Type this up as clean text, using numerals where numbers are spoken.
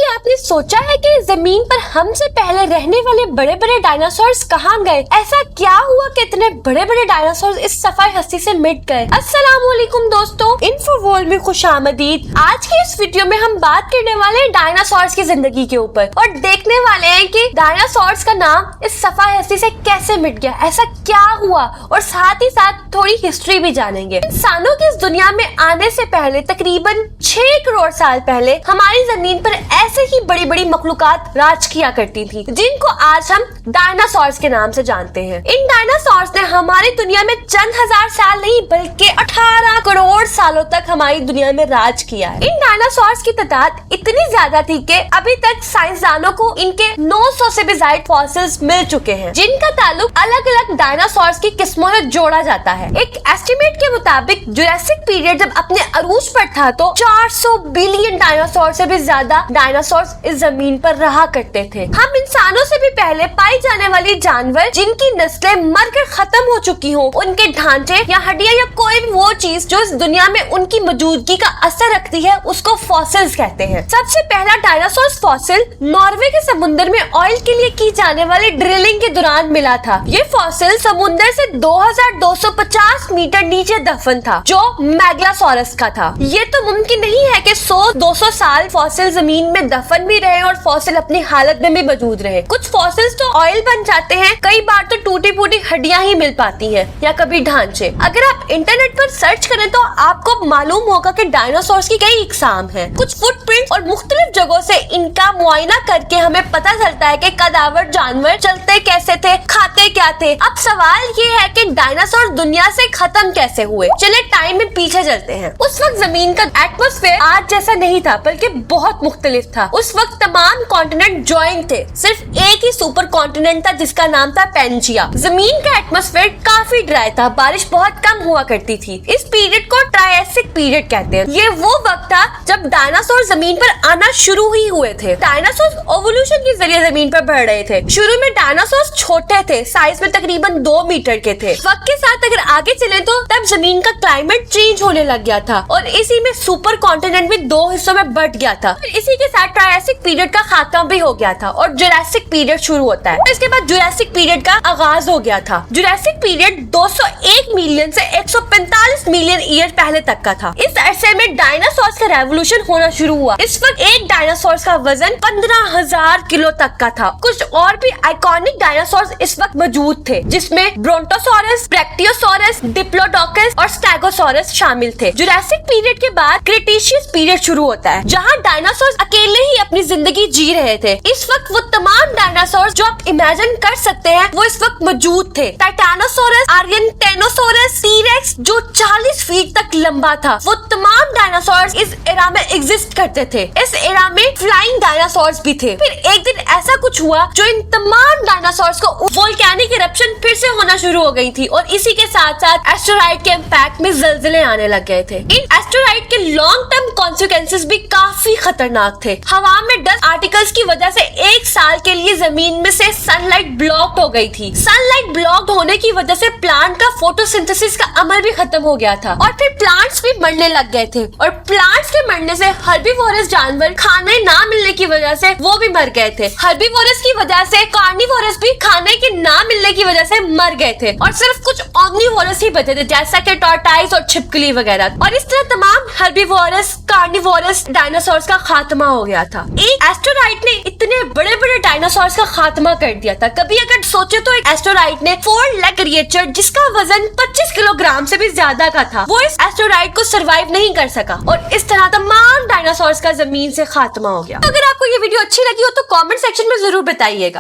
आपने सोचा है कि जमीन पर हमसे पहले रहने वाले बड़े बड़े डायनासोर्स कहाँ गए? ऐसा क्या हुआ कि इतने बड़े बड़े डायनासोर्स इस सफाई हस्ती से मिट गए? अस्सलामुअलैकुम दोस्तों, इन्फो वर्ल्ड में खुशामदीद। आज की इस वीडियो में हम बात करने वाले हैं डायनासोर्स की जिंदगी के ऊपर और देखने वाले हैं कि डायनासोर्स का नाम इस सफाई हस्ती से कैसे मिट गया, ऐसा क्या हुआ, और साथ ही साथ थोड़ी हिस्ट्री भी जानेंगे। इंसानों की इस दुनिया में आने से पहले तकरीबन 6 करोड़ साल पहले हमारी जमीन पर ऐसे ही बड़ी बड़ी मखलूकात राज किया करती थी, जिनको आज हम डायनासोर्स के नाम से जानते हैं। इन डायनासोर्स ने हमारी दुनिया में चंद हजार साल नहीं बल्कि 18 करोड़ सालों तक हमारी दुनिया में राज किया है। इन डायनासोर्स की तादाद इतनी ज्यादा थी कि अभी तक साइंसदानों को इनके 900 से भी ज्यादा फॉसिल्स मिल चुके हैं, जिनका ताल्लुक अलग अलग डायनासोर्स की किस्मों से जोड़ा जाता है। एक एस्टिमेट के मुताबिक जुरासिक पीरियड जब अपने अरूज पर था तो 400 बिलियन डायनासोर से भी ज्यादा डायनासोर्स इस जमीन पर रहा करते थे। हम इंसानों से भी पहले पाई जाने वाली जानवर जिनकी नस्लें मरकर खत्म हो चुकी हो, उनके ढांचे या हड्डियां या कोई भी वो चीज जो इस दुनिया में उनकी मौजूदगी का असर रखती है, उसको फॉसिल्स कहते हैं। सबसे पहला डायनासोर फॉसिल नॉर्वे के समुद्र में ऑयल के लिए की जाने वाली ड्रिलिंग के दौरान मिला था। ये फॉसिल समुद्र से 2250 मीटर नीचे दफन था, जो मैग्लासोरस का था। ये तो मुमकिन नहीं है कि 100-200 साल फॉसिल जमीन में दफन भी रहे और फॉसिल अपनी हालत में भी मौजूद रहे। कुछ फॉसिल्स तो ऑयल बन जाते हैं, कई बार तो टूटी फूटी हड्डियां ही मिल पाती हैं या कभी ढांचे। अगर आप इंटरनेट पर सर्च करें तो आपको मालूम होगा कि डायनासोर्स की कई इकसाम हैं। कुछ फुटप्रिंट और मुख्तलिफ जगहों से इनका मुआयना करके हमें पता चलता है कि कदावर जानवर चलते कैसे थे, खाते क्या थे। अब सवाल ये है कि डायनासोर दुनिया से खत्म कैसे हुए। चले टाइम में पीछे चलते हैं। उस वक्त जमीन का एटमॉस्फेयर आज जैसा नहीं था, बल्कि बहुत मुख्तलिफ था। उस वक्त तमाम कॉन्टिनेंट ज्वाइंट थे, सिर्फ एक ही सुपर कॉन्टिनेंट था जिसका नाम था पेंजिया। जमीन का एटमॉस्फेयर काफी ड्राई था, बारिश बहुत कम हुआ करती थी। इस पीरियड को ट्रायसिक पीरियड कहते हैं। ये वो वक्त था जब डायनासोर जमीन पर आना शुरू ही हुए थे। डायनासोर ओवोल्यूशन के जरिए जमीन पर बढ़ रहे थे। शुरू में डायनासोर छोटे थे, साइज में तकरीबन 2 मीटर के थे। वक्त के साथ अगर आगे चले तो तब जमीन का क्लाइमेट चेंज होने लग गया था और इसी में सुपर कॉन्टिनेंट भी 2 हिस्सों में बट गया था। इसी के साथ ट्रायसिक पीरियड का खात्मा भी हो गया था और जुरासिक पीरियड शुरू होता है। इसके बाद जुरासिक पीरियड का आगाज हो गया था। जुरासिक पीरियड 201 मिलियन से 145 मिलियन ईयर पहले तक का था। इस अरसे में डायनासोर्स का रेवोल्यूशन होना शुरू हुआ। इस वक्त एक डायनासोर का वजन 15,000 किलो तक का था। कुछ और भी आइकॉनिक डायनासोर इस वक्त मौजूद थे, जिसमें ब्रोंटोसॉरस, ब्रैक्टियोसॉरस, डिप्लोडोकस और स्टेगोसॉरस शामिल थे। जुरासिक पीरियड के बाद क्रिटेशियस पीरियड शुरू होता है, जहां डायनासोर अकेले ही अपनी जिंदगी जी रहे थे। इस वक्त वो तमाम डायनासोर जो आप इमेजिन कर सकते हैं वो इस वक्त मौजूद थे। टाइटानोसोरस, आर्यनटेनोसोरस, टीरेक्स जो 40 फीट तक लंबा था, वो तमाम डायनासोर इस एरा में एग्जिस्ट करते थे। इस एरा में फ्लाइंग डायनासोर भी थे। फिर एक दिन ऐसा कुछ हुआ जो इन तमाम डायनासोर को वोल्केनिक इरप्शन फिर से होना शुरू हो गई थी और इसी के साथ साथ एस्टेरॉइड के इम्पैक्ट में ज़लज़ले आने लग गए थे। इन एस्टेरॉइड के लॉन्ग टर्म कॉन्सिक्वेंसेस भी काफी खतरनाक थे। हवा में डस्ट पार्टिकल्स की वजह से 1 साल के लिए जमीन में से सनलाइट ब्लॉक्ड हो गई थी। सनलाइट ब्लॉक्ड होने की वजह से प्लांट का फोटोसिंथेसिस का अमल भी खत्म हो गया था और फिर प्लांट्स भी मरने लग गए थे और प्लांट्स के मरने से हर्बीवोरस जानवर खाने ना मिलने की वजह से वो भी मर गए थे। हर्बीवोरस की वजह से कार्निवोरस भी खाने के ना मिलने की वजह से मर गए थे और सिर्फ कुछ ऑमनीवोरस ही बचे थे, जैसा कि टॉर्टाइस और छिपकली वगैरह। और इस तरह तमाम हर्बीवोरस, कार्निवोरस डायनासोर्स का खात्मा हो गया था। एक एस्टेरॉइड ने इतने बड़े बड़े डायनासोर्स का खात्मा कर दिया था। कभी अगर सोचे तो एक एस्टेरॉइड ने 4 लेग क्रिएचर जिसका वजन 25 किलोग्राम से भी ज्यादा का था, वो इस एस्टेरॉइड को सरवाइव नहीं कर सका और इस तरह तमाम डायनासोर्स का जमीन से खात्मा हो गया। अगर आपको ये वीडियो अच्छी लगी हो तो कमेंट सेक्शन में जरूर बताइएगा।